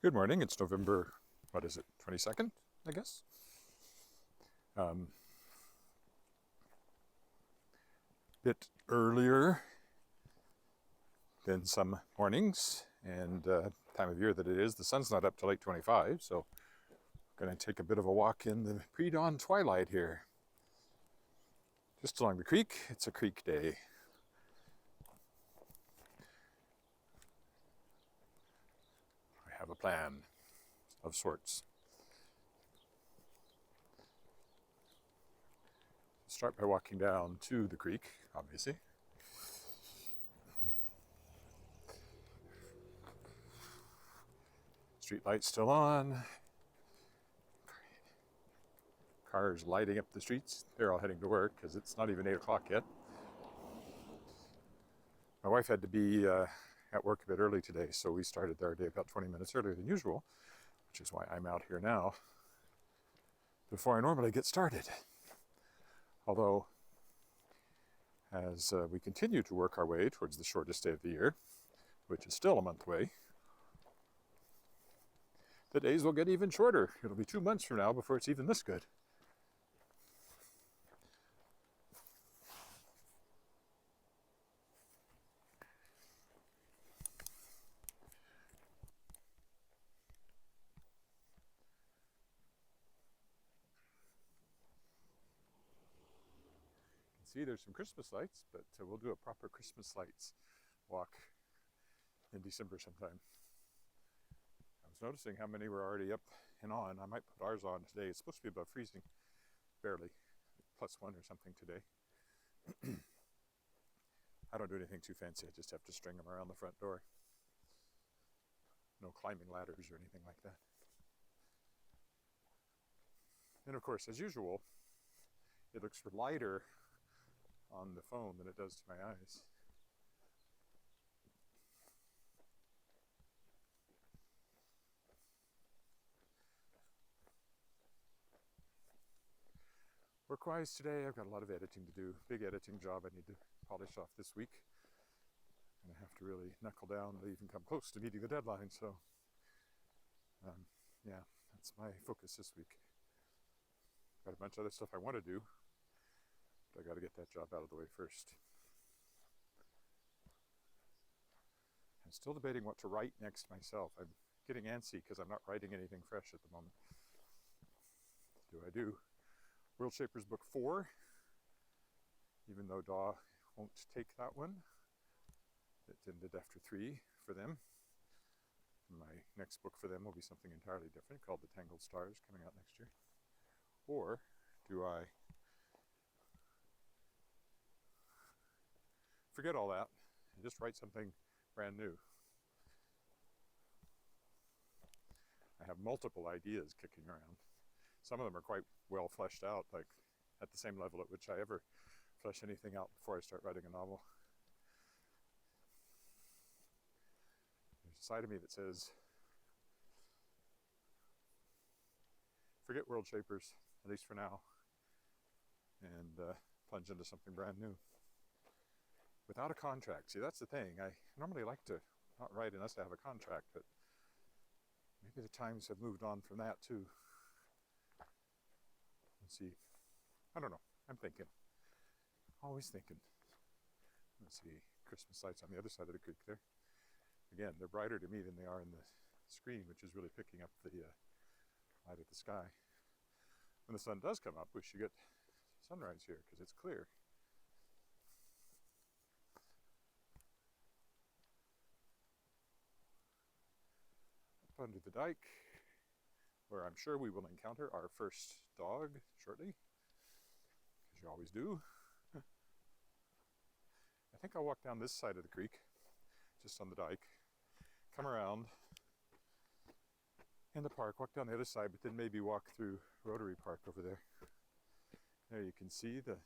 Good morning. It's November, what is it, 22nd, I guess? Bit earlier than some mornings, and time of year that it is. The sun's not up till 8:25, so I'm going to take a bit of a walk in the pre-dawn twilight here. Just along the creek. It's a creek day. I have a plan of sorts. Start by walking down to the creek, obviously. Street lights still on. Cars lighting up the streets. They're all heading to work because it's not even 8 o'clock yet. My wife had to be at work a bit early today, so we started our day about 20 minutes earlier than usual, which is why I'm out here now before I normally get started. Although, as we continue to work our way towards the shortest day of the year, which is still a month away, the days will get even shorter. It'll be 2 months from now before it's even this good. See, there's some Christmas lights, but we'll do a proper Christmas lights walk in December sometime. I was noticing how many were already up and on. I might put ours on today. It's supposed to be above freezing, barely, +1 or something today. I don't do anything too fancy. I just have to string them around the front door. No climbing ladders or anything like that. And of course, as usual, it looks lighter on the phone than it does to my eyes. Work-wise today, I've got a lot of editing to do. Big editing job I need to polish off this week. And I have to really knuckle down to even come close to meeting the deadline. So, yeah, that's my focus this week. Got a bunch of other stuff I want to do, but I got to get that job out of the way first. I'm still debating what to write next myself. I'm getting antsy because I'm not writing anything fresh at the moment. Do I do World Shapers Book 4, even though Daw won't take that one? It ended after 3 for them. My next book for them will be something entirely different called The Tangled Stars, coming out next year. Or do I forget all that and just write something brand new? I have multiple ideas kicking around. Some of them are quite well fleshed out, like at the same level at which I ever flesh anything out before I start writing a novel. There's a side of me that says, forget World Shapers, at least for now, and plunge into something brand new. Without a contract. See, that's the thing. I normally like to not write unless I have a contract, but maybe the times have moved on from that too. Let's see. I don't know. I'm thinking. Always thinking. Let's see. Christmas lights on the other side of the creek there. Again, they're brighter to me than they are in the screen, which is really picking up the light of the sky. When the sun does come up, we should get sunrise here because it's clear. Up under the dike, where I'm sure we will encounter our first dog shortly, because you always do. I think I'll walk down this side of the creek, just on the dike, come around in the park, walk down the other side, but then maybe walk through Rotary Park over there. There you can see the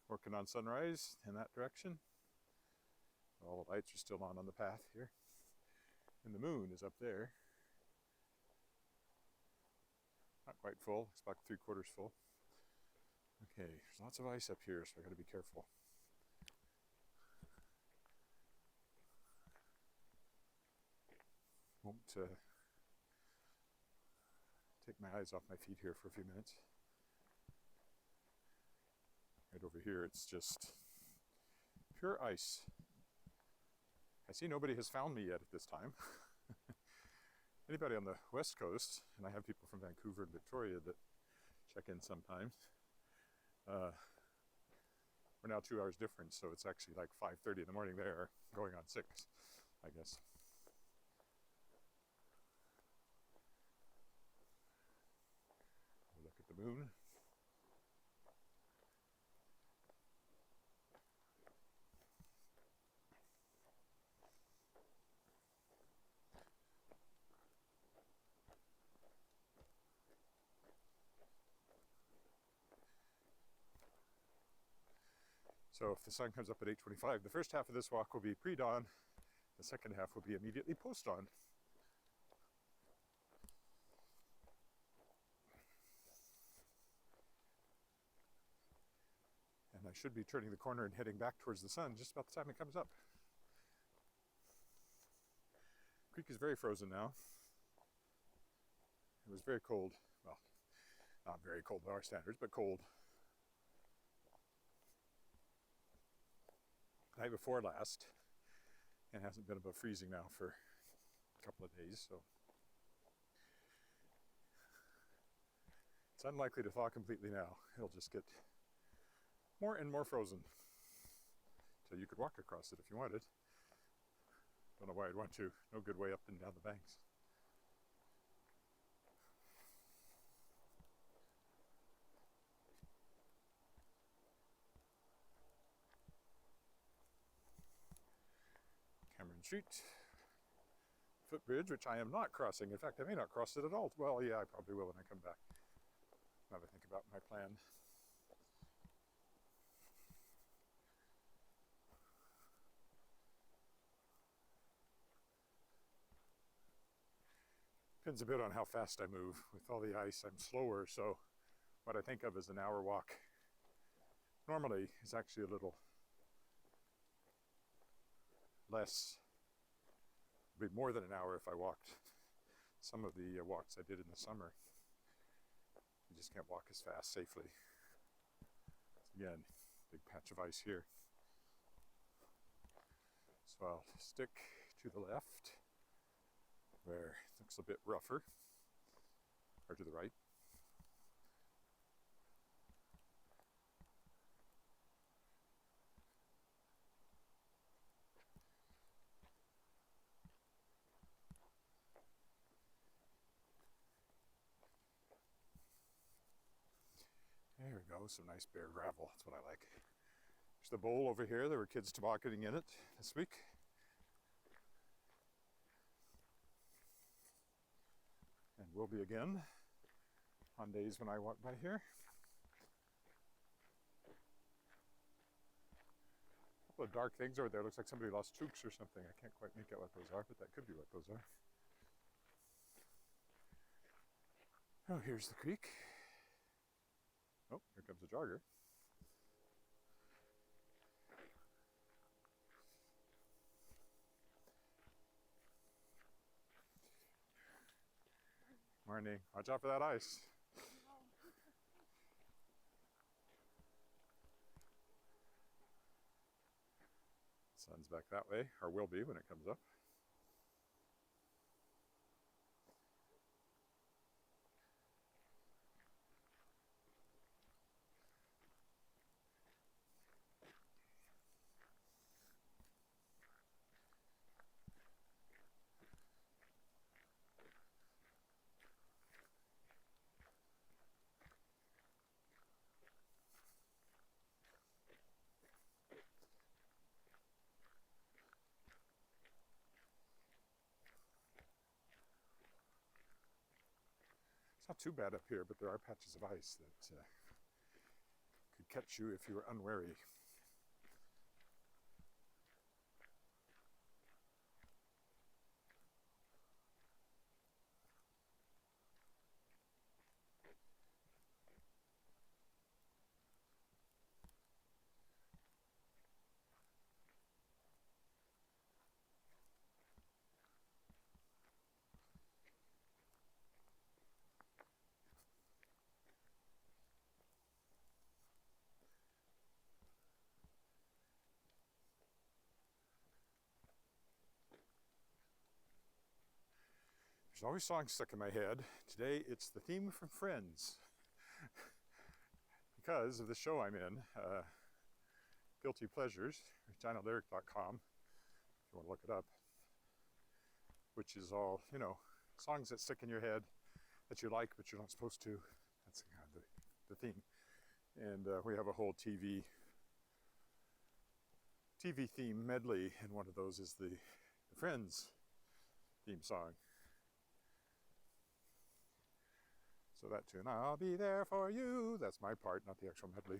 working on sunrise in that direction. All the lights are still on the path here. And the moon is up there. Not quite full, it's about 3/4 full. Okay, there's lots of ice up here, so I gotta be careful. won't take my eyes off my feet here for a few minutes. Right over here, it's just pure ice. I see nobody has found me yet at this time. Anybody on the west coast, and I have people from Vancouver and Victoria that check in sometimes. We're now 2 hours difference, so it's actually like 5:30 in the morning there, going on 6, I guess. Look at the moon. So if the sun comes up at 8:25, the first half of this walk will be pre-dawn, the second half will be immediately post-dawn. And I should be turning the corner and heading back towards the sun just about the time it comes up. The creek is very frozen now. It was very cold. Well, not very cold by our standards, but cold. The night before last, and hasn't been above freezing now for a couple of days, so it's unlikely to thaw completely now. It'll just get more and more frozen. So you could walk across it if you wanted. Don't know why I'd want to. No good way up and down the banks. Cameron Street footbridge, which I am not crossing. In fact, I may not cross it at all. Well, yeah, I probably will when I come back. I'll have to think about my plan. Depends a bit on how fast I move. With all the ice, I'm slower, so what I think of as an hour walk normally is actually a little less. It'd be more than an hour if I walked some of the walks I did in the summer. You just can't walk as fast safely. Again, big patch of ice here. So I'll stick to the left where it looks a bit rougher, or to the right. There we go, some nice bare gravel, that's what I like. There's the bowl over here, there were kids tobogganing in it this week. And will be again on days when I walk by here. A couple of dark things over there, looks like somebody lost toques or something. I can't quite make out what those are, but that could be what those are. Oh, here's the creek. Oh, here comes a jogger. Morning. Watch out for that ice. Sun's back that way, or will be when it comes up. It's not too bad up here, but there are patches of ice that could catch you if you were unwary. There's always songs stuck in my head. Today it's the theme from Friends. Because of the show I'm in, Guilty Pleasures, reginalyric.com, if you want to look it up, which is all, you know, songs that stick in your head that you like but you're not supposed to. That's kind of the theme. And we have a whole TV theme medley, and one of those is the Friends theme song. So that tune, I'll be there for you, that's my part, not the actual melody.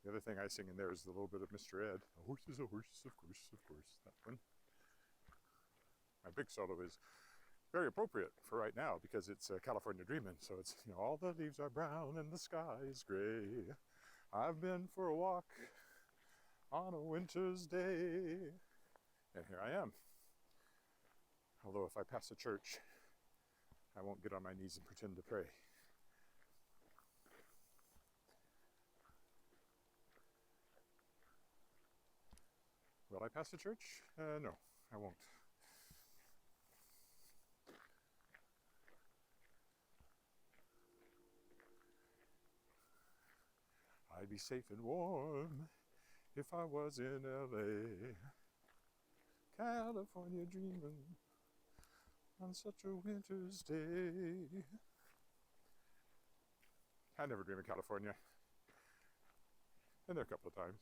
The other thing I sing in there is a little bit of Mr. Ed. A horse is a horse, of course, that one. My big solo is very appropriate for right now because it's California Dreamin'. So it's, you know, all the leaves are brown and the sky is gray. I've been for a walk on a winter's day. And here I am. Although if I pass a church, I won't get on my knees and pretend to pray. Will I pass the church? No, I won't. I'd be safe and warm if I was in LA, California dreaming on such a winter's day. I never dream of California. Been there a couple of times.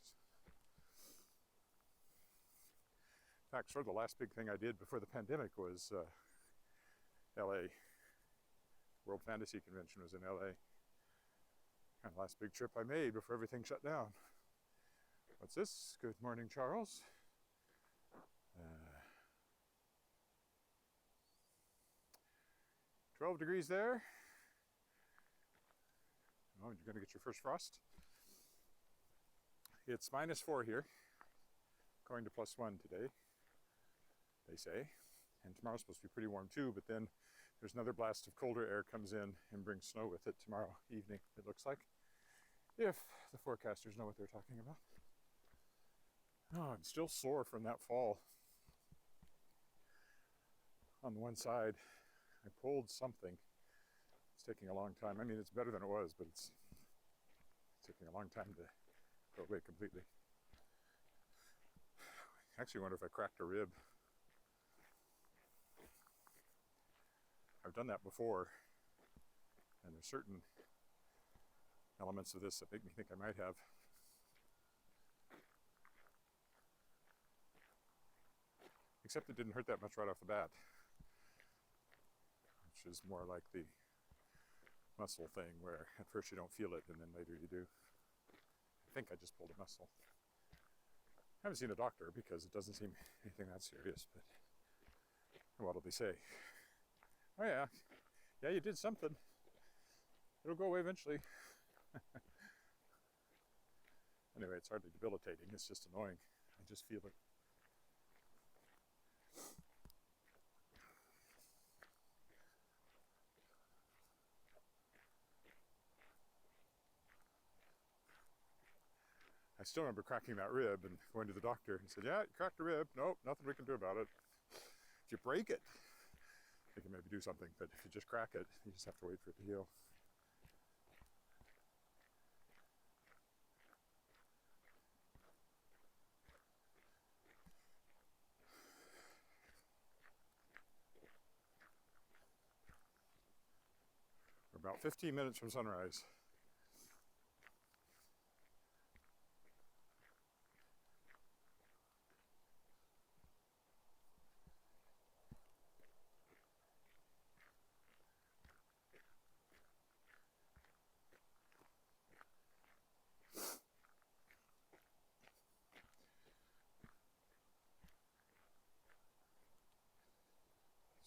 In fact, sort of the last big thing I did before the pandemic was LA. World Fantasy Convention was in LA. And the last big trip I made before everything shut down. What's this? Good morning, Charles. 12 degrees there. Oh, you're going to get your first frost. It's -4 here, going to +1 today, they say. And tomorrow's supposed to be pretty warm too, but then there's another blast of colder air comes in and brings snow with it tomorrow evening, it looks like. If the forecasters know what they're talking about. Oh, I'm still sore from that fall. On one side, I pulled something. It's taking a long time. I mean, it's better than it was, but it's taking a long time to go away completely. I actually wonder if I cracked a rib. I've done that before, and there's certain elements of this that make me think I might have. Except it didn't hurt that much right off the bat, which is more like the muscle thing where at first you don't feel it and then later you do. I think I just pulled a muscle. I haven't seen a doctor because it doesn't seem anything that serious, but what'll they say? Oh yeah, you did something. It'll go away eventually. Anyway, it's hardly debilitating, it's just annoying. I just feel it. I still remember cracking that rib and going to the doctor and said, yeah, you cracked a rib. Nope, nothing we can do about it. If you break it, they can maybe do something, but if you just crack it, you just have to wait for it to heal. We're about 15 minutes from sunrise.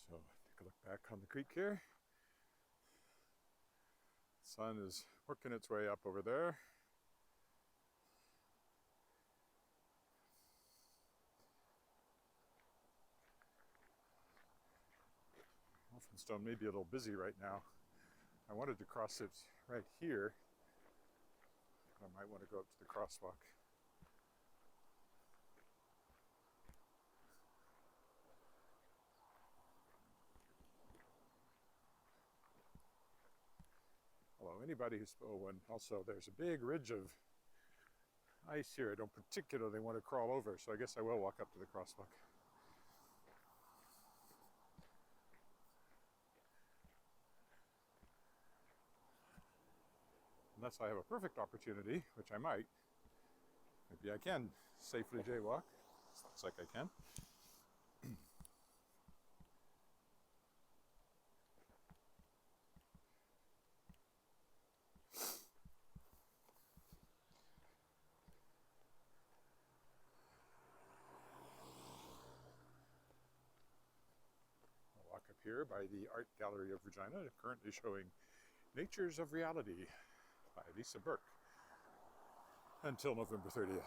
So take a look back on the creek here. The sun is working its way up over there. Elphinstone may be a little busy right now. I wanted to cross it right here. I might want to go up to the crosswalk. anybody who's, and also there's a big ridge of ice here I don't particularly want to crawl over, so I guess I will walk up to the crosswalk. Unless I have a perfect opportunity, which I might, maybe I can safely jaywalk. Looks like I can. I'll walk up here by the Art Gallery of Regina, currently showing Natures of Reality by Lisa Burke until November 30th.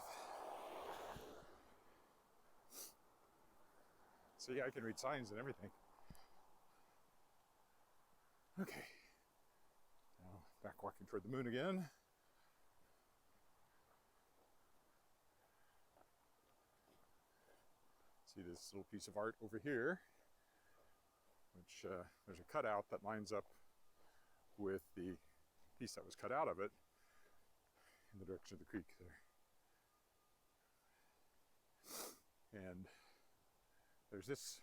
See, I can read signs and everything. Okay, now back walking toward the moon again. See this little piece of art over here, which there's a cutout that lines up with the piece that was cut out of it in the direction of the creek there. And there's this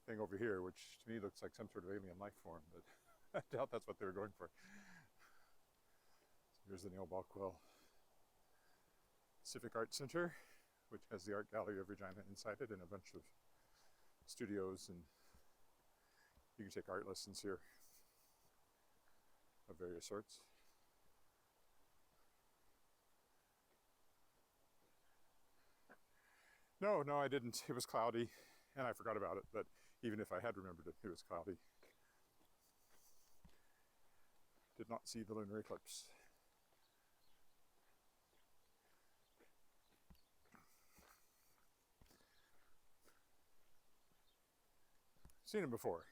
thing over here, which to me looks like some sort of alien life form, but I doubt that's what they were going for. So here's the Neil Balkwell Civic Arts Center, which has the Art Gallery of Regina inside it and a bunch of studios, and you can take art lessons here of various sorts. No, I didn't. It was cloudy, and I forgot about it, but even if I had remembered it, it was cloudy. Did not see the lunar eclipse. Seen him before.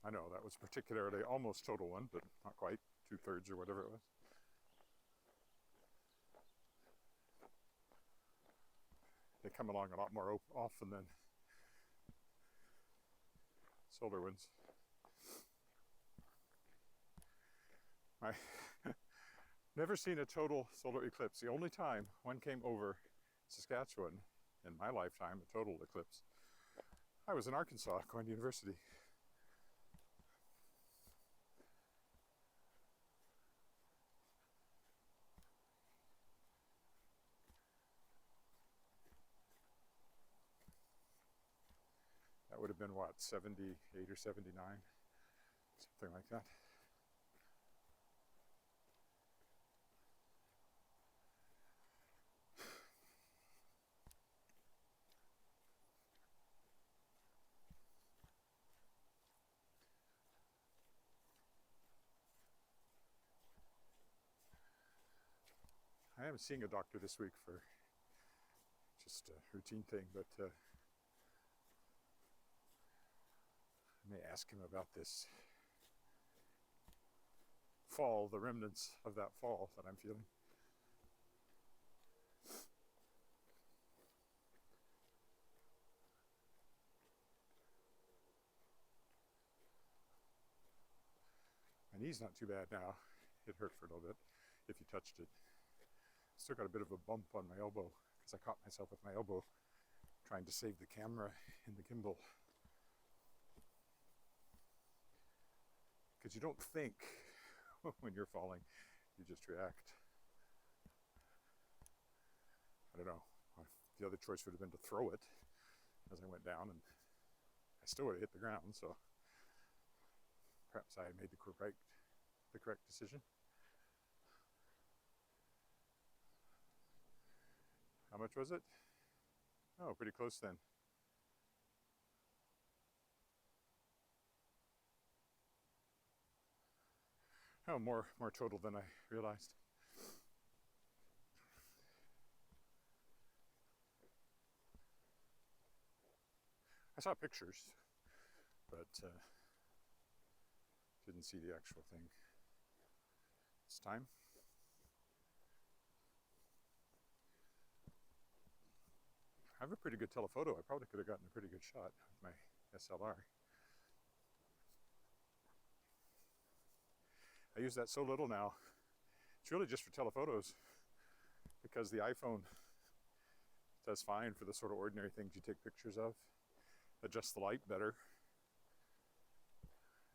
I know that was a particularly almost total one, but not quite, 2/3 or whatever it was. They come along a lot more often than solar winds. I never seen a total solar eclipse. The only time one came over Saskatchewan in my lifetime, a total eclipse, I was in Arkansas going to university. That would have been what, 78 or 79, something like that. I am seeing a doctor this week for just a routine thing, but I may ask him about this fall, the remnants of that fall that I'm feeling. My knee's not too bad now. It hurt for a little bit if you touched it. Still got a bit of a bump on my elbow because I caught myself with my elbow trying to save the camera in the gimbal. Because you don't think when you're falling, you just react. I don't know. The other choice would have been to throw it as I went down, and I still would have hit the ground, so perhaps I made the correct decision. How much was it? Oh, pretty close then. Oh, more total than I realized. I saw pictures, but didn't see the actual thing this time. I have a pretty good telephoto. I probably could have gotten a pretty good shot with my SLR. I use that so little now. It's really just for telephotos, because the iPhone does fine for the sort of ordinary things you take pictures of. Adjusts the light better.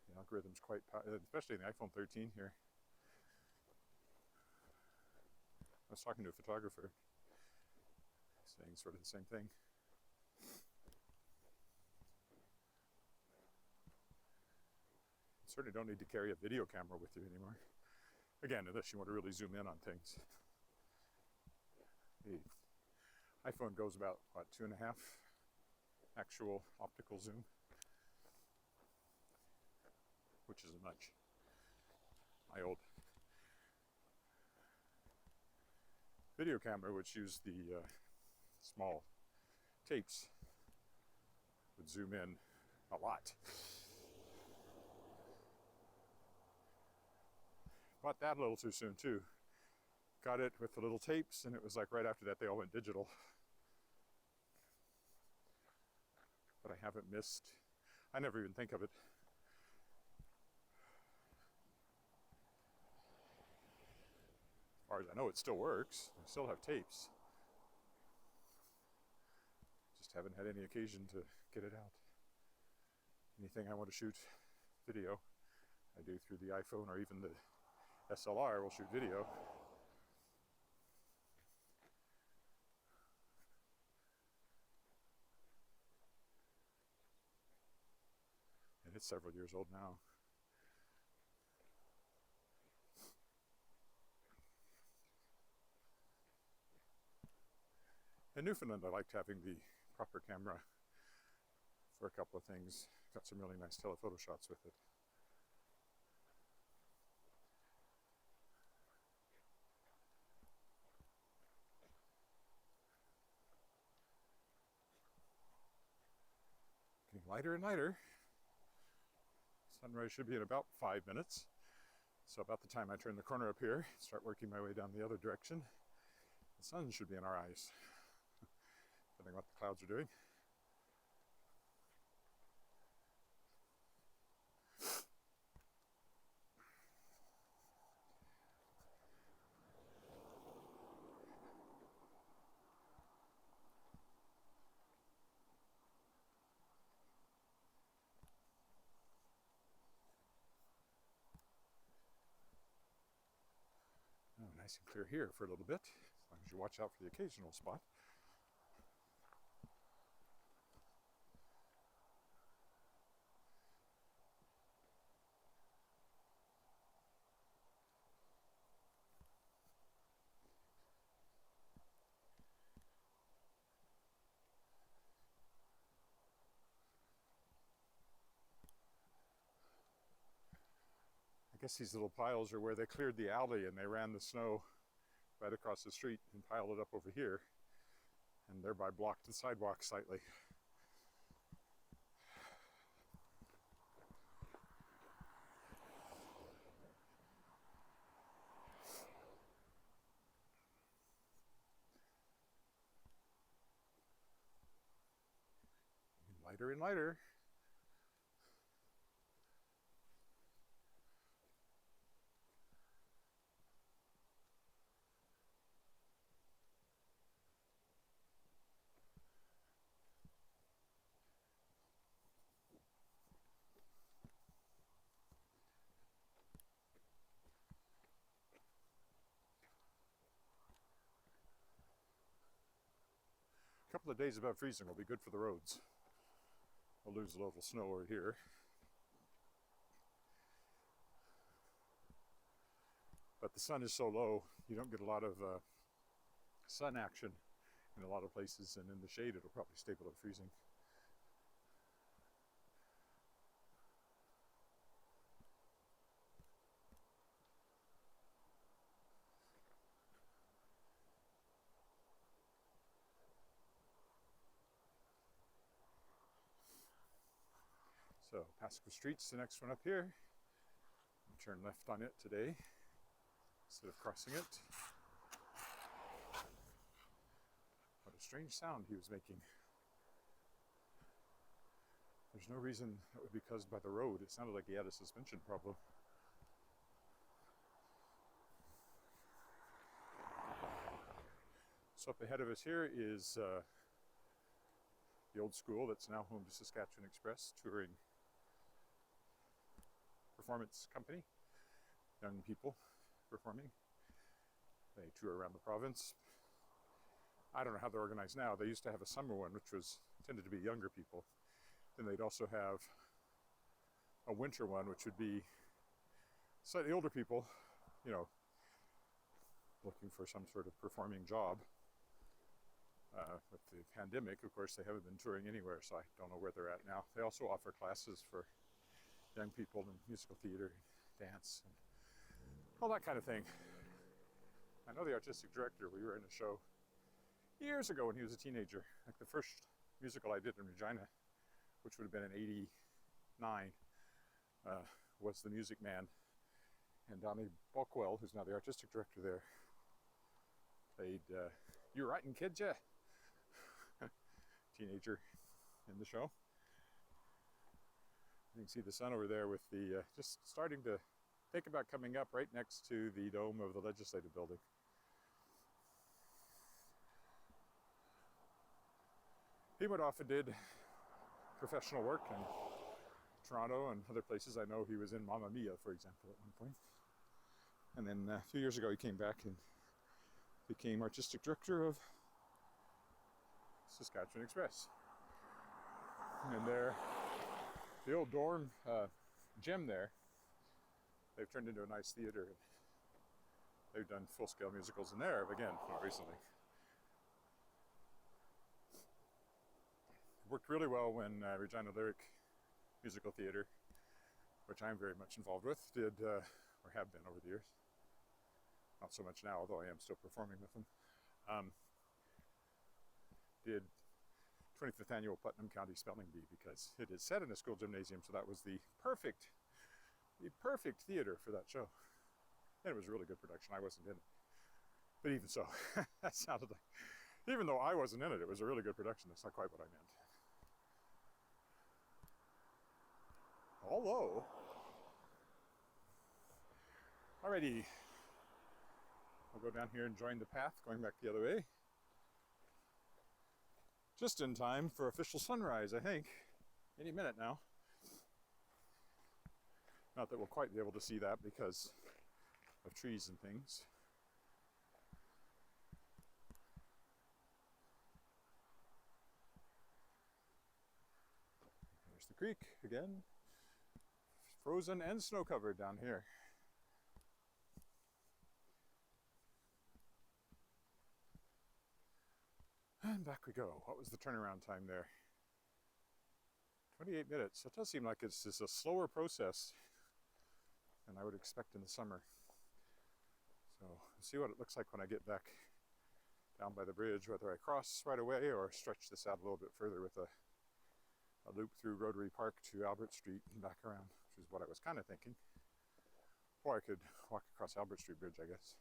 The algorithm's quite powerful, especially in the iPhone 13 here. I was talking to a photographer saying sort of the same thing. You certainly don't need to carry a video camera with you anymore. Again, unless you want to really zoom in on things. The iPhone goes about, what, 2.5 actual optical zoom, which isn't much. My old video camera, which used the small tapes, would zoom in a lot. Bought that a little too soon too. Got it with the little tapes, and it was like right after that they all went digital. But I haven't missed, I never even think of it. As far as I know, it still works. I still have tapes. Just haven't had any occasion to get it out. Anything I want to shoot video, I do through the iPhone, or even the SLR will shoot video. And it's several years old now. In Newfoundland, I liked having the proper camera for a couple of things. Got some really nice telephoto shots with it. Getting lighter and lighter. Sunrise should be in about 5 minutes. So about the time I turn the corner up here, start working my way down the other direction, the sun should be in our eyes, depending on what the clouds are doing. Oh, nice and clear here for a little bit, as long as you watch out for the occasional spot. I guess these little piles are where they cleared the alley and they ran the snow right across the street and piled it up over here, and thereby blocked the sidewalk slightly. Lighter and lighter. A couple of days above freezing will be good for the roads. We'll lose a little snow over here. But the sun is so low, you don't get a lot of sun action in a lot of places, and in the shade it'll probably stay below freezing. So, Pasco Street's the next one up here. I'll turn left on it today instead of crossing it. What a strange sound he was making. There's no reason that would be caused by the road. It sounded like he had a suspension problem. So up ahead of us here is the old school that's now home to Saskatchewan Express touring performance company, young people performing. They tour around the province. I don't know how they're organized now. They used to have a summer one, which was tended to be younger people. Then they'd also have a winter one, which would be slightly older people, you know, looking for some sort of performing job. With the pandemic, of course, they haven't been touring anywhere, so I don't know where they're at now. They also offer classes for young people in musical theater, dance, and all that kind of thing. I know the artistic director. We were in a show years ago when he was a teenager. Like the first musical I did in Regina, which would have been in '89, was The Music Man. And Donnie Buckwell, who's now the artistic director there, played You Writing Kid, yeah? Teenager in the show. You can see the sun over there with the, just starting to think about coming up right next to the dome of the legislative building. He went off and did professional work in Toronto and other places. I know he was in Mamma Mia, for example, at one point. And then a few years ago he came back and became artistic director of Saskatchewan Express. And there, the old dorm gym there, they've turned into a nice theater. They've done full-scale musicals in there, again, not recently. It worked really well when Regina Lyric Musical Theater, which I'm very much involved with, did, or have been over the years. Not so much now, although I am still performing with them. Did 25th Annual Putnam County Spelling Bee, because it is set in a school gymnasium, so that was the perfect theater for that show. And it was a really good production. I wasn't in it. But even so, that sounded like, even though I wasn't in it, it was a really good production. That's not quite what I meant. Although, alrighty, I'll go down here and join the path going back the other way. Just in time for official sunrise, I think. Any minute now. Not that we'll quite be able to see that because of trees and things. There's the creek again. Frozen and snow covered down here. And back we go. What was the turnaround time there? 28 minutes. It does seem like it's just a slower process than I would expect in the summer. So we'll see what it looks like when I get back down by the bridge, whether I cross right away or stretch this out a little bit further with a loop through Rotary Park to Albert Street and back around, which is what I was kind of thinking. Or I could walk across Albert Street Bridge, I guess.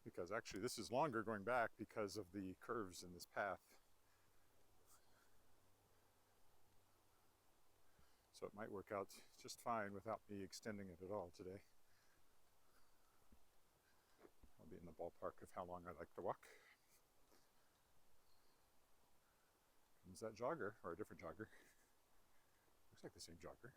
Because actually this is longer going back because of the curves in this path. So it might work out just fine without me extending it at all today. I'll be in the ballpark of how long I like to walk. Comes that jogger, or a different jogger. Looks like the same jogger.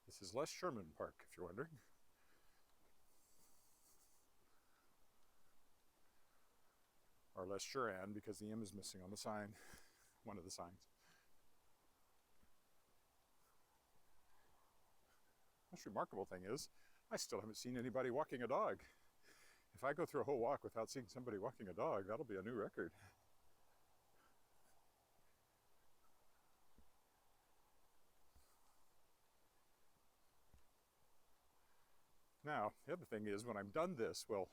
This is Les Sherman Park, if you're wondering. Or Les Shuran, because the M is missing on the sign, one of the signs. Most remarkable thing is, I still haven't seen anybody walking a dog. If I go through a whole walk without seeing somebody walking a dog, that'll be a new record. Now, the other thing is, when I'm done this, will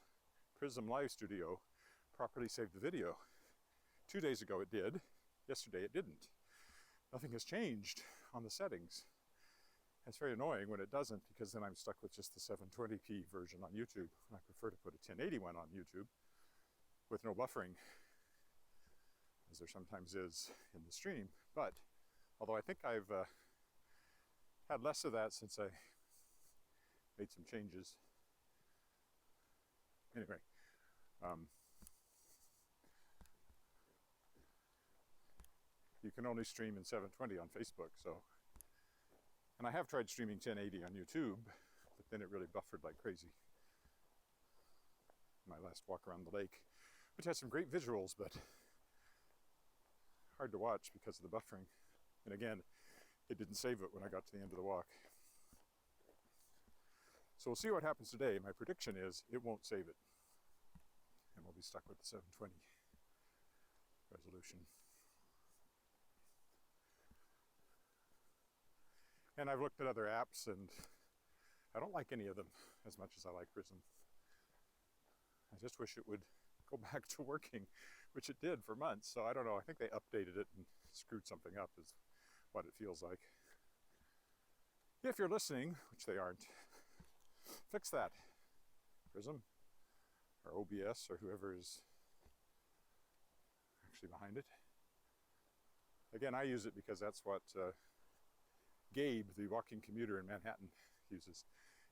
Prism Live Studio properly save the video? 2 days ago it did. Yesterday it didn't. Nothing has changed on the settings. It's very annoying when it doesn't, because then I'm stuck with just the 720p version on YouTube. I prefer to put a 1080 one on YouTube with no buffering, as there sometimes is in the stream. But although I think I've had less of that since I made some changes. Anyway, you can only stream in 720 on Facebook, so. And I have tried streaming 1080 on YouTube, but then it really buffered like crazy. My last walk around the lake, which had some great visuals, but hard to watch because of the buffering. And again, it didn't save it when I got to the end of the walk. So we'll see what happens today. My prediction is it won't save it, and we'll be stuck with the 720 resolution. And I've looked at other apps, and I don't like any of them as much as I like Prism. I just wish it would go back to working, which it did for months. So I don't know, I think they updated it and screwed something up is what it feels like. If you're listening, which they aren't, fix that. Prism, or OBS, or whoever is actually behind it. Again, I use it because that's what Gabe, the walking commuter in Manhattan, uses,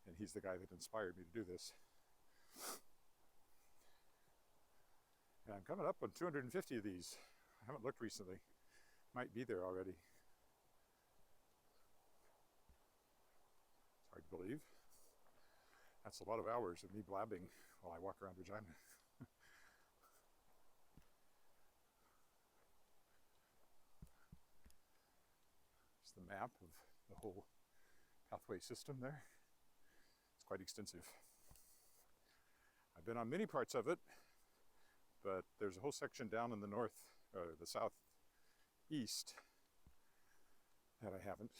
and he's the guy that inspired me to do this. And I'm coming up on 250 of these. I haven't looked recently. Might be there already. It's hard to believe. That's a lot of hours of me blabbing while I walk around Regina. It's the map of the whole pathway system there. It's quite extensive. I've been on many parts of it, but there's a whole section down in the north, or the southeast, that I haven't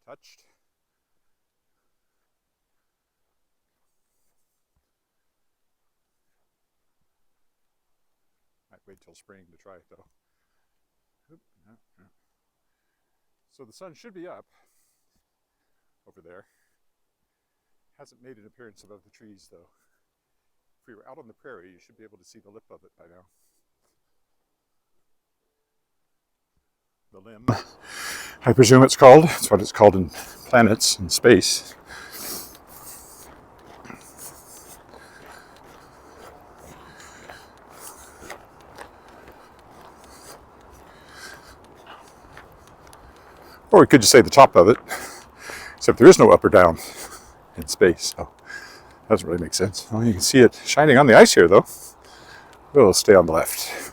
touched. Might wait till spring to try it though. Oop, no. So the sun should be up over there. Hasn't made an appearance above the trees though. If we were out on the prairie, you should be able to see the lip of it by now. The limb, I presume it's called. That's what it's called in planets and space. Or we could just say the top of it, except there is no up or down in space, so that doesn't really make sense. Well, you can see it shining on the ice here, though. We'll stay on the left.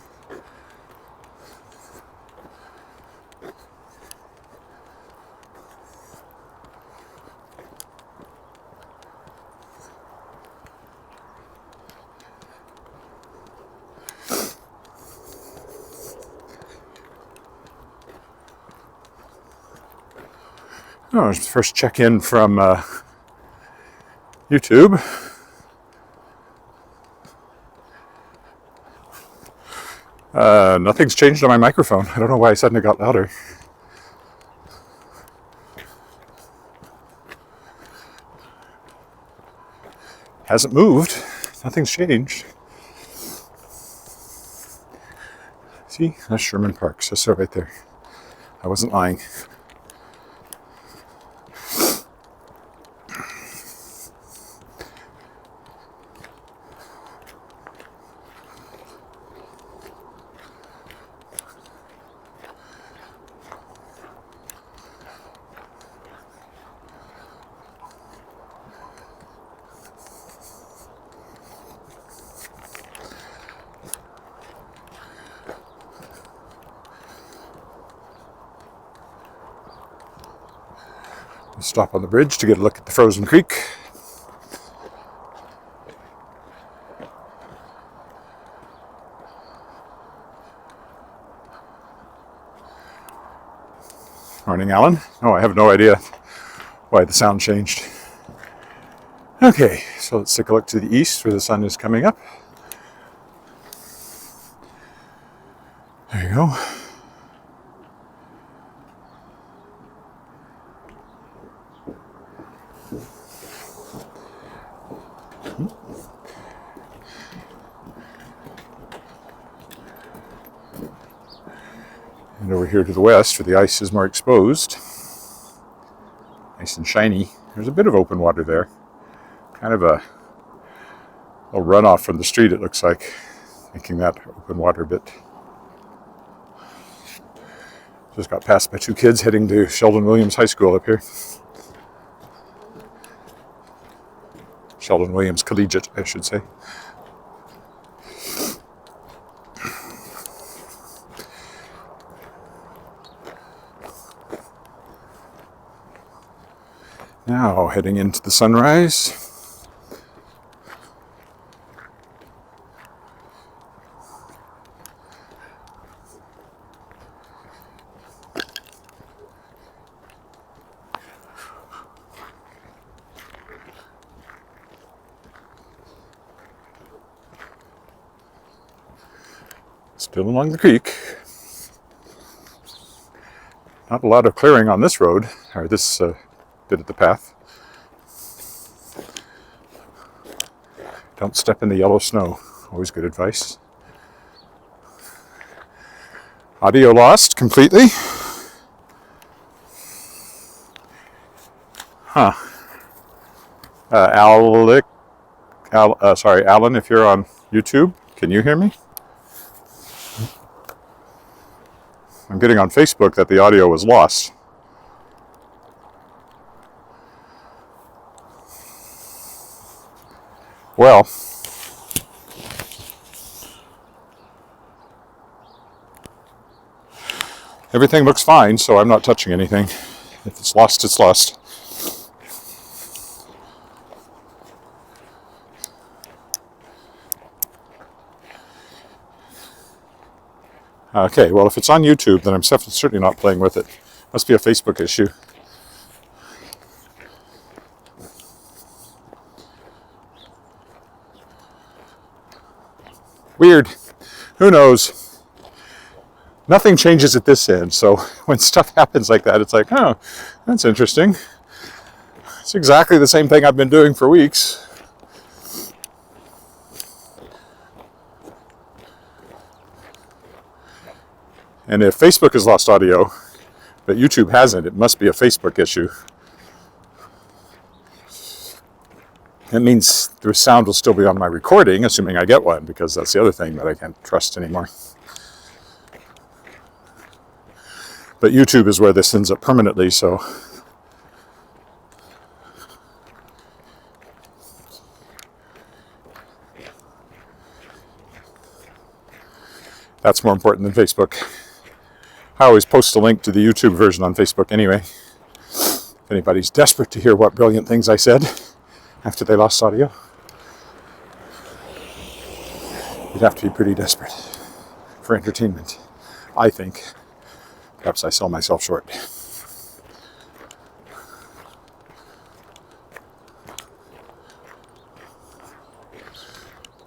Oh, first check-in from YouTube. Nothing's changed on my microphone. I don't know why I suddenly got louder. Hasn't moved. Nothing's changed. See, that's Sherman Park. So right there. I wasn't lying. Stop on the bridge to get a look at the frozen creek. Morning, Alan. Oh, I have no idea why the sound changed. Okay, so let's take a look to the east where the sun is coming up. we go. And over here to the west, where the ice is more exposed, nice and shiny, there's a bit of open water there. Kind of a runoff from the street, it looks like, making that open water a bit. Just got passed by two kids heading to Sheldon Williams High School up here. Sheldon Williams Collegiate, I should say. Now heading into the sunrise. Still along the creek. Not a lot of clearing on this road, or this bit of the path. Don't step in the yellow snow. Always good advice. Audio lost completely. Huh. Alan, if you're on YouTube, can you hear me? I'm getting on Facebook that the audio was lost. Well, everything looks fine, so I'm not touching anything. If it's lost, it's lost. Okay, well, if it's on YouTube, then I'm certainly not playing with it. Must be a Facebook issue. Weird. Who knows? Nothing changes at this end, so when stuff happens like that, it's like, oh, that's interesting. It's exactly the same thing I've been doing for weeks. And if Facebook has lost audio, but YouTube hasn't, it must be a Facebook issue. That means the sound will still be on my recording, assuming I get one, because that's the other thing that I can't trust anymore. But YouTube is where this ends up permanently, so that's more important than Facebook. I always post a link to the YouTube version on Facebook anyway. If anybody's desperate to hear what brilliant things I said after they lost audio, you'd have to be pretty desperate for entertainment, I think. Perhaps I sell myself short.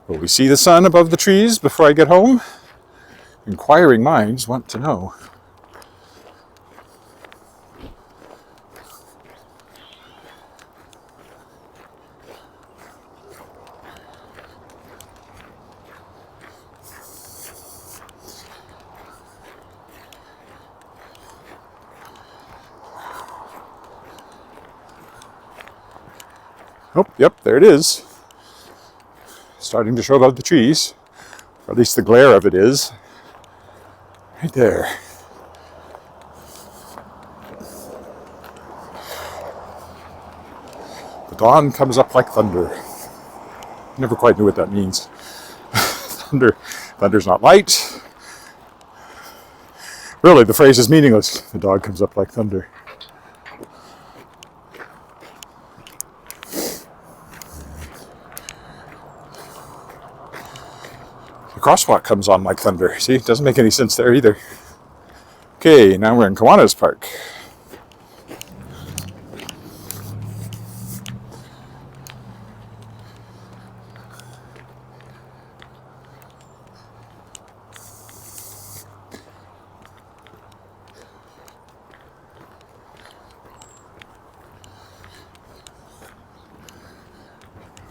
Will we see the sun above the trees before I get home? Inquiring minds want to know. Oh, yep, there it is. Starting to show above the trees, or at least the glare of it is. Right there. The dawn comes up like thunder. Never quite knew what that means. Thunder's not light. Really, the phrase is meaningless. The dawn comes up like thunder. The crosswalk comes on like thunder. See, it doesn't make any sense there either. Okay, now we're in Kiwanis Park.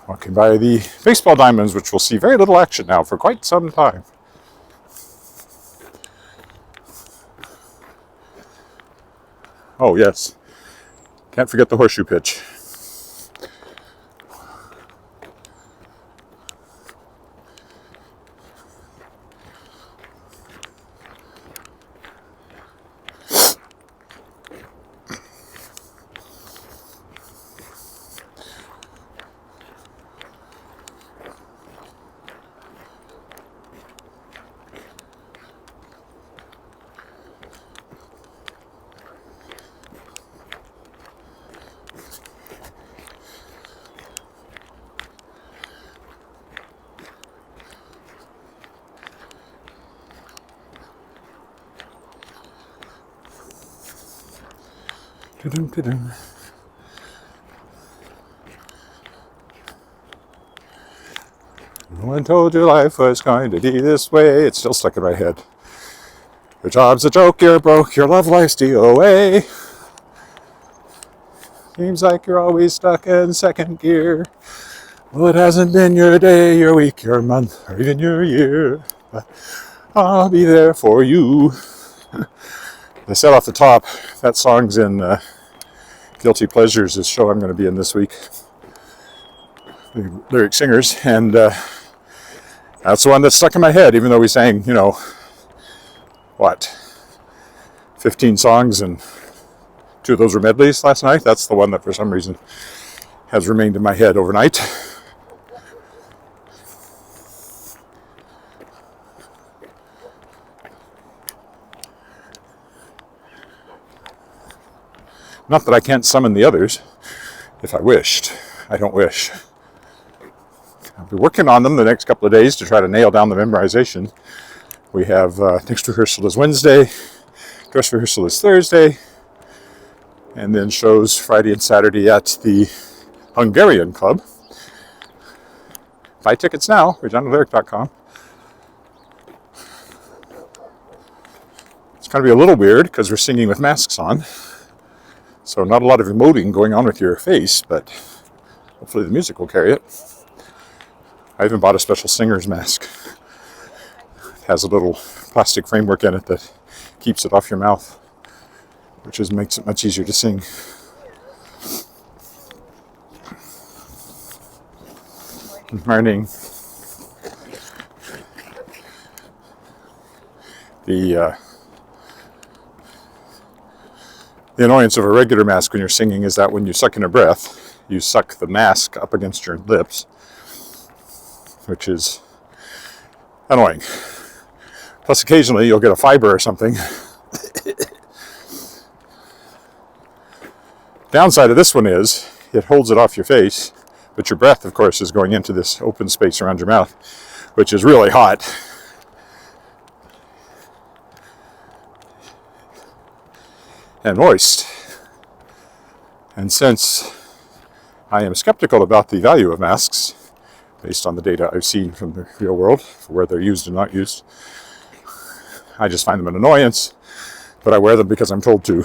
Walking by the baseball diamonds, which will see very little action now for quite some time. Oh yes, can't forget the horseshoe pitch. No one told you life was going to be this way. It's still stuck in my head. Your job's a joke, you're broke, your love life's DOA. Seems like you're always stuck in second gear. Well, it hasn't been your day, your week, your month, or even your year. But I'll be there for you. I said off the top, that song's in Guilty Pleasures, this show I'm going to be in this week. The lyric singers, and that's the one that's stuck in my head, even though we sang, 15 songs, and 2 of those were medleys last night. That's the one that for some reason has remained in my head overnight. Not that I can't summon the others, if I wished. I don't wish. I'll be working on them the next couple of days to try to nail down the memorization. We have next rehearsal is Wednesday, dress rehearsal is Thursday, and then shows Friday and Saturday at the Hungarian Club. Buy tickets now, reginalyric.com. It's going to be a little weird because we're singing with masks on. So not a lot of emoting going on with your face, but hopefully the music will carry it. I even bought a special singer's mask. It has a little plastic framework in it that keeps it off your mouth, which makes it much easier to sing. Good morning. The annoyance of a regular mask when you're singing is that when you suck in a breath, you suck the mask up against your lips, which is annoying. Plus, occasionally you'll get a fiber or something. Downside of this one is it holds it off your face, but your breath, of course, is going into this open space around your mouth, which is really hot. And moist. And since I am skeptical about the value of masks, based on the data I've seen from the real world, for where they're used and not used, I just find them an annoyance, but I wear them because I'm told to.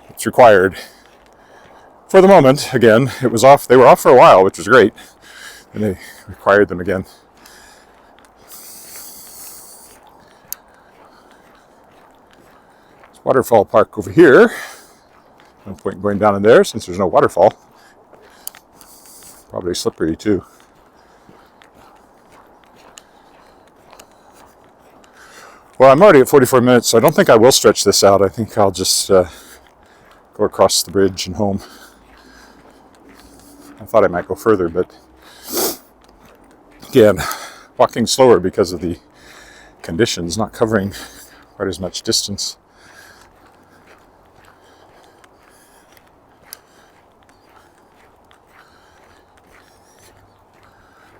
It's required. For the moment, again, it was off. They were off for a while, which was great, and they required them again. Waterfall Park over here. No point in going down in there since there's no waterfall. Probably slippery too. Well, I'm already at 44 minutes, so I don't think I will stretch this out. I think I'll just go across the bridge and home. I thought I might go further, but again, walking slower because of the conditions, not covering quite as much distance.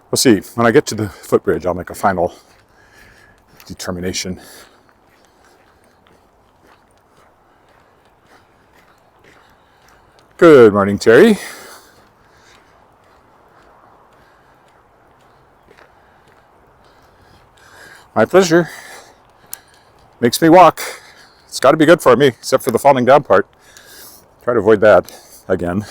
We'll see. When I get to the footbridge, I'll make a final determination. Good morning, Terry. My pleasure. Makes me walk. It's got to be good for me, except for the falling down part. Try to avoid that again.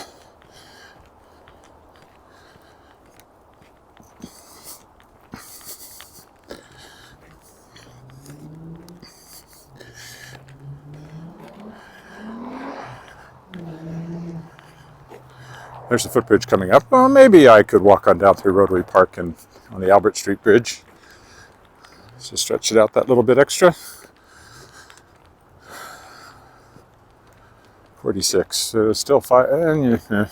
There's the footbridge coming up. Well, maybe I could walk on down through Rotary Park and on the Albert Street Bridge. So stretch it out that little bit extra. 46. Still 5. Yeah.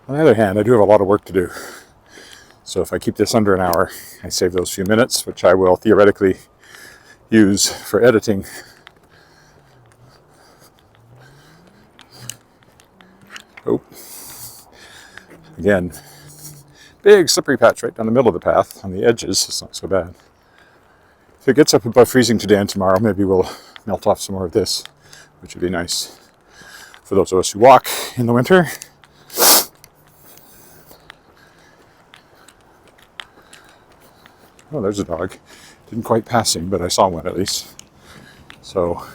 On the other hand, I do have a lot of work to do. So if I keep this under an hour, I save those few minutes, which I will theoretically use for editing. Oh, again, big slippery patch right down the middle of the path. On the edges, it's not so bad. If it gets up above freezing today and tomorrow, maybe we'll melt off some more of this, which would be nice for those of us who walk in the winter. Oh, there's a dog. Didn't quite pass him, but I saw one at least. So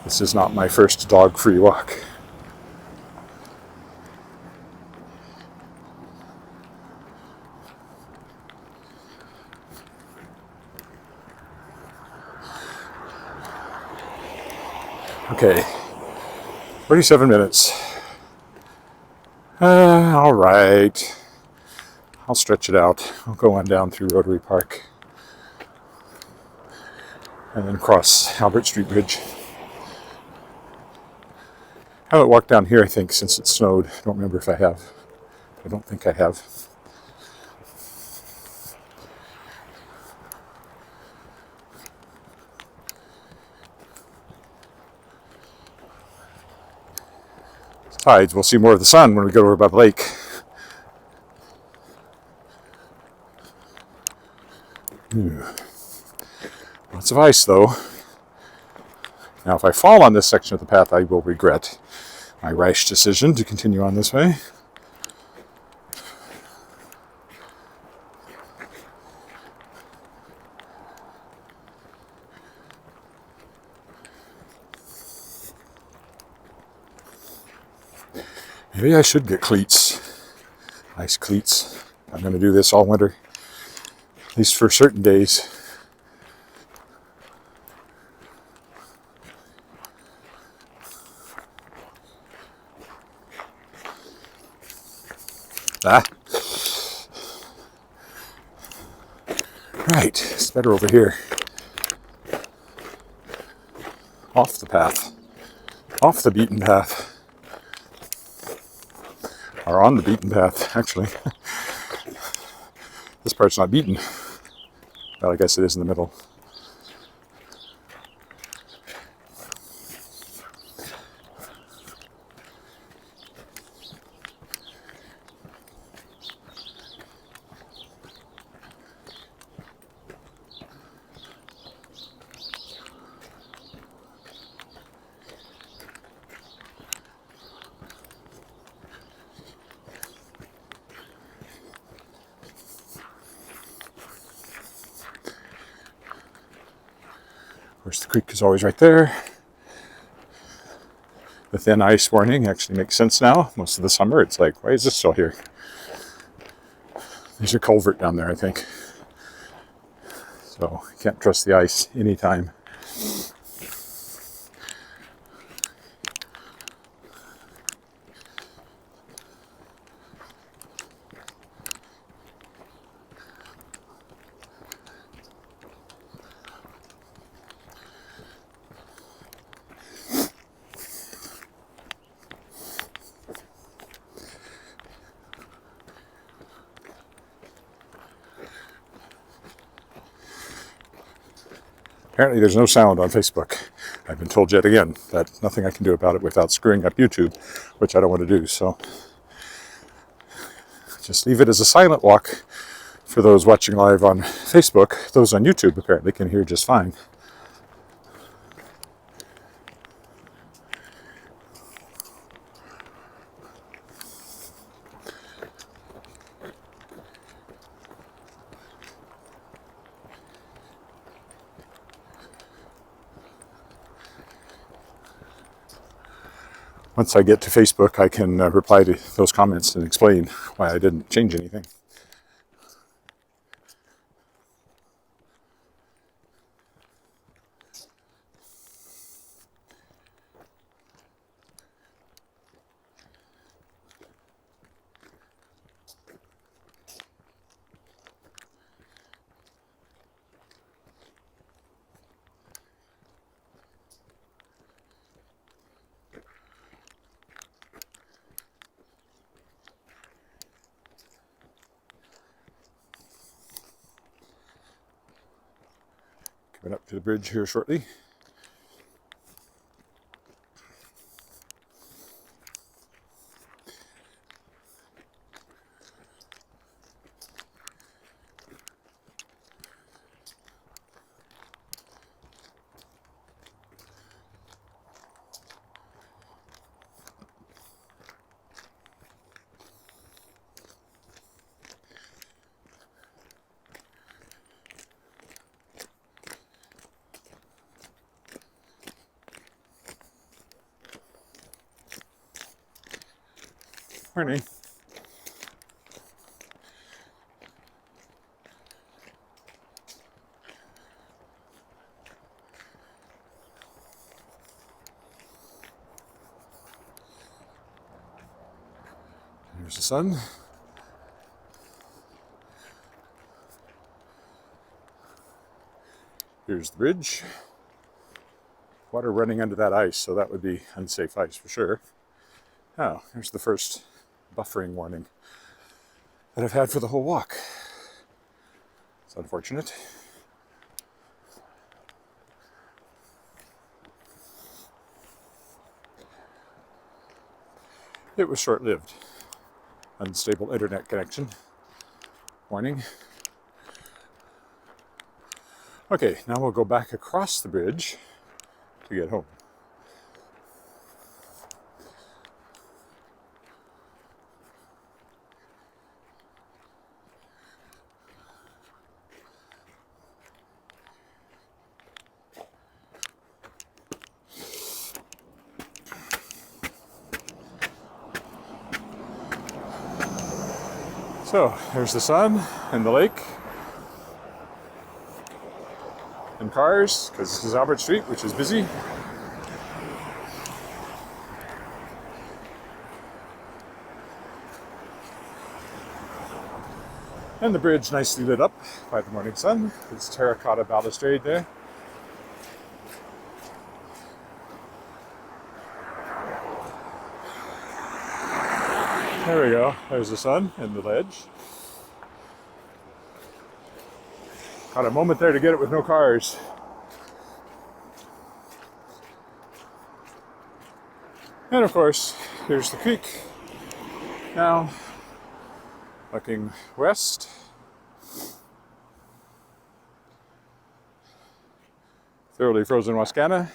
this is not my first dog-free walk. Okay, 47 minutes. All right. I'll stretch it out. I'll go on down through Rotary Park and then cross Albert Street Bridge. I haven't walked down here, I think, since it snowed. I don't remember if I have. I don't think I have. Tides. We'll see more of the sun when we go over by the lake. Lots of ice, though. Now, if I fall on this section of the path, I will regret my rash decision to continue on this way. Maybe I should get cleats. Nice cleats. I'm going to do this all winter, at least for certain days. Right, it's better over here. Off the path. Off the beaten path. Or on the beaten path, actually. This part's not beaten. Well, I guess it is in the middle. Of course, the creek is always right there. The thin ice warning actually makes sense now. Most of the summer, it's like, why is this still here? There's a culvert down there, I think. So, you can't trust the ice anytime. Apparently there's no sound on Facebook. I've been told yet again that nothing I can do about it without screwing up YouTube, which I don't want to do. So just leave it as a silent walk for those watching live on Facebook. Those on YouTube apparently can hear just fine. once I get to Facebook, I can reply to those comments and explain why I didn't change anything. Coming up to the bridge here shortly. Morning. Here's the sun. Here's the bridge. Water running under that ice, so that would be unsafe ice for sure. Oh, here's the first buffering warning that I've had for the whole walk. It's unfortunate. It was short-lived. Unstable internet connection. Warning. Okay, now we'll go back across the bridge to get home. So, there's the sun and the lake and cars, because this is Albert Street, which is busy. And the bridge nicely lit up by the morning sun. It's terracotta balustrade there. There we go. There's the sun and the ledge. Got a moment there to get it with no cars. And of course, here's the creek. Now, looking west. Thoroughly frozen Wascana.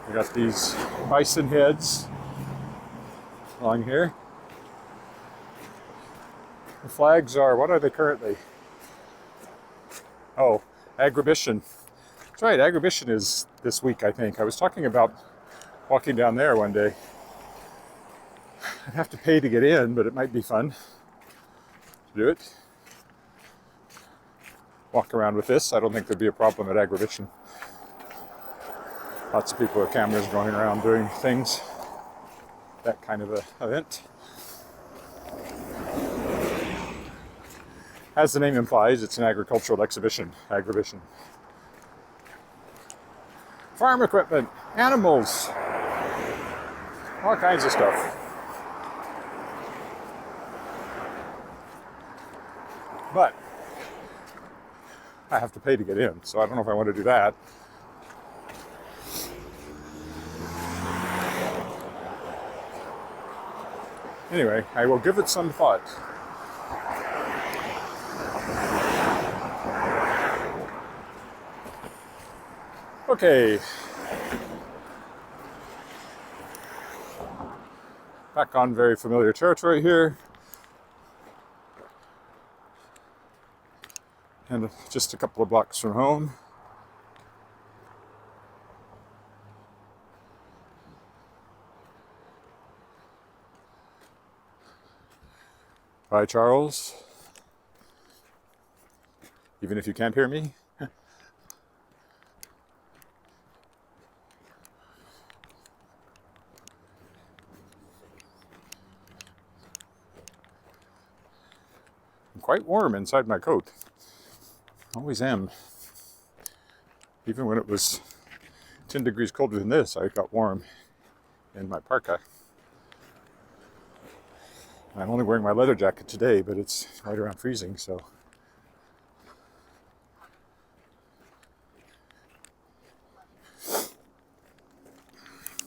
We got these bison heads along here. The flags are, what are they currently? Oh, Agribition. That's right, Agribition is this week, I think. I was talking about walking down there one day. I'd have to pay to get in, but it might be fun to do it. Walk around with this. I don't think there'd be a problem at Agribition. Lots of people with cameras going around doing things. That kind of an event. As the name implies, it's an agricultural exhibition, Agribition. Farm equipment, animals, all kinds of stuff. But I have to pay to get in, so I don't know if I want to do that. Anyway, I will give it some thought. Okay. Back on very familiar territory here. And just a couple of blocks from home. Bye, Charles. Even if you can't hear me. I'm quite warm inside my coat. Always am. Even when it was 10 degrees colder than this, I got warm in my parka. I'm only wearing my leather jacket today, but it's right around freezing, so.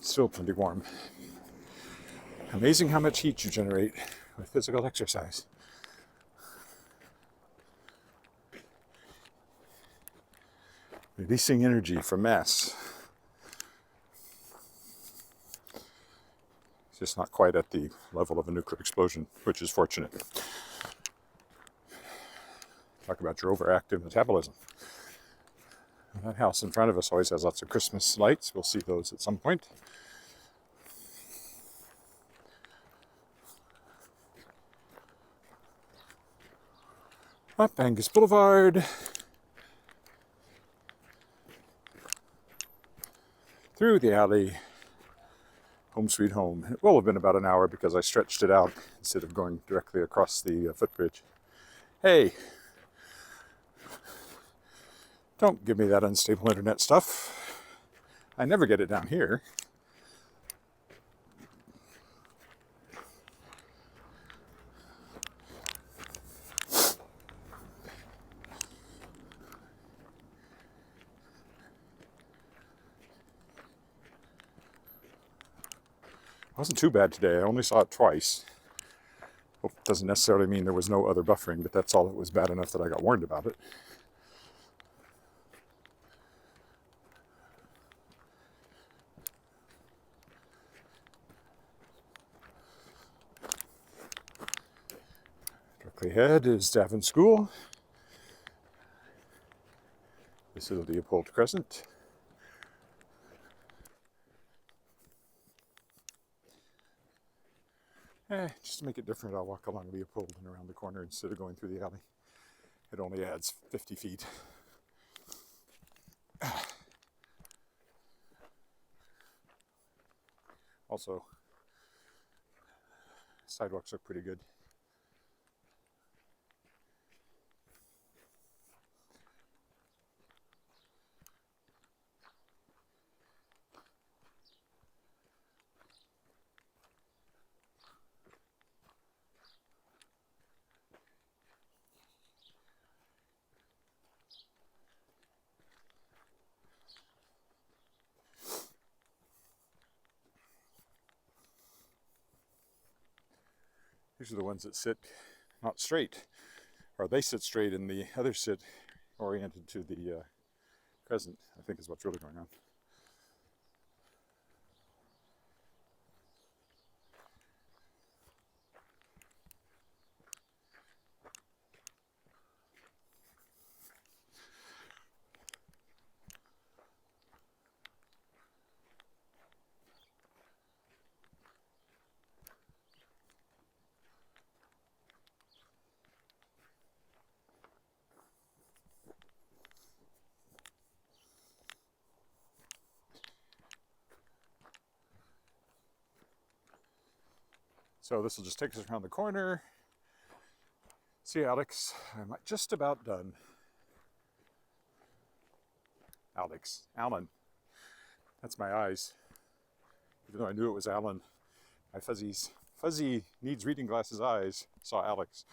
Still plenty warm. Amazing how much heat you generate with physical exercise. Releasing energy from mass. It's just not quite at the level of a nuclear explosion, which is fortunate. Talk about your overactive metabolism. That house in front of us always has lots of Christmas lights. We'll see those at some point. Up Angus Boulevard. Through the alley. Home sweet home. It will have been about an hour because I stretched it out instead of going directly across the footbridge. Hey! Don't give me that unstable internet stuff. I never get it down here. It wasn't too bad today. I only saw it twice. Well, it doesn't necessarily mean there was no other buffering, but that's all. It was bad enough that I got warned about it. Directly ahead is Davin School. This is Leopold Crescent. Just to make it different, I'll walk along Leopold and around the corner instead of going through the alley. It only adds 50 feet. Also, sidewalks are pretty good. These are the ones that sit not straight, or they sit straight and the others sit oriented to the crescent, I think is what's really going on. So this will just take us around the corner. See, Alex, I'm just about done. Alan. That's my eyes. Even though I knew it was Alan, my fuzzy needs reading glasses eyes saw Alex.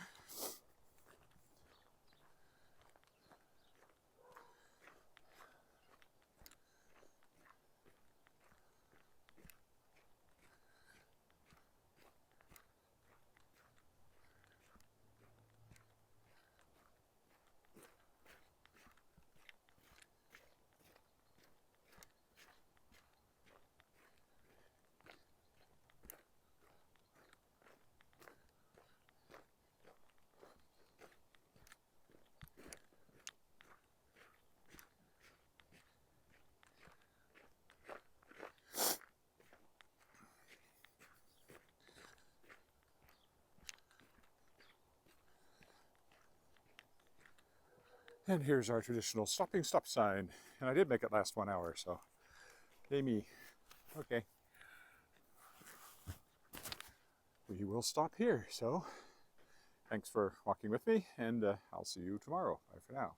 And here's our traditional stopping stop sign. And I did make it last 1 hour, so yay me. Okay. We will stop here. So thanks for walking with me, and I'll see you tomorrow. Bye for now.